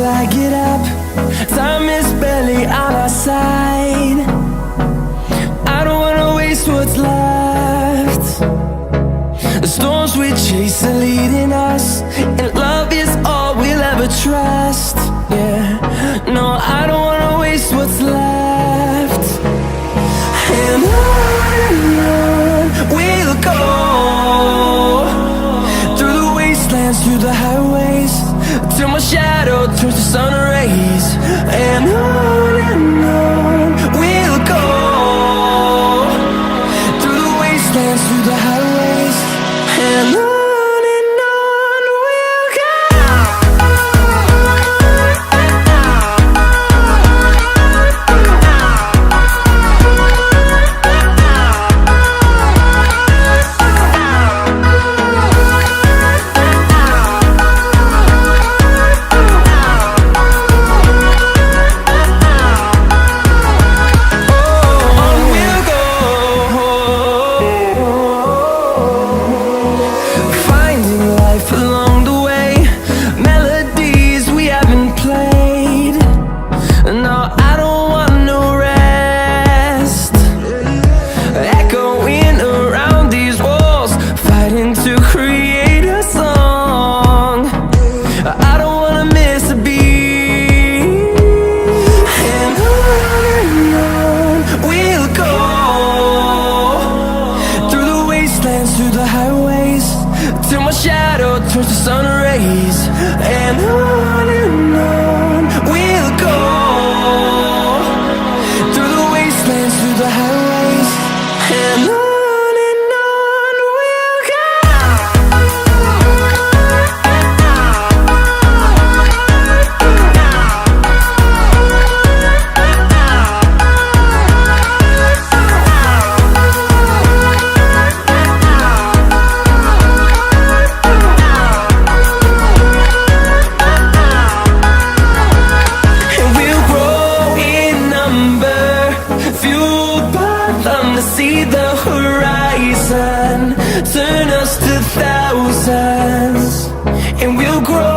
I get up, time is barely on our side. I don't wanna waste what's left. The storms we chase are leading us, and love is all we'll ever trust. Yeah, no, I don't wanna waste what's left. And on we'll go, through the wastelands, through the highways, till my shadow turns to sun rays. And on we'll go, through the wastelands, through the highways, and on we'll go. Through the highways, till my shadow turns to sun rays. And on we'll go, through the wastelands, through the highways, and on we'll go. To see the horizon turn us to thousands, and we'll grow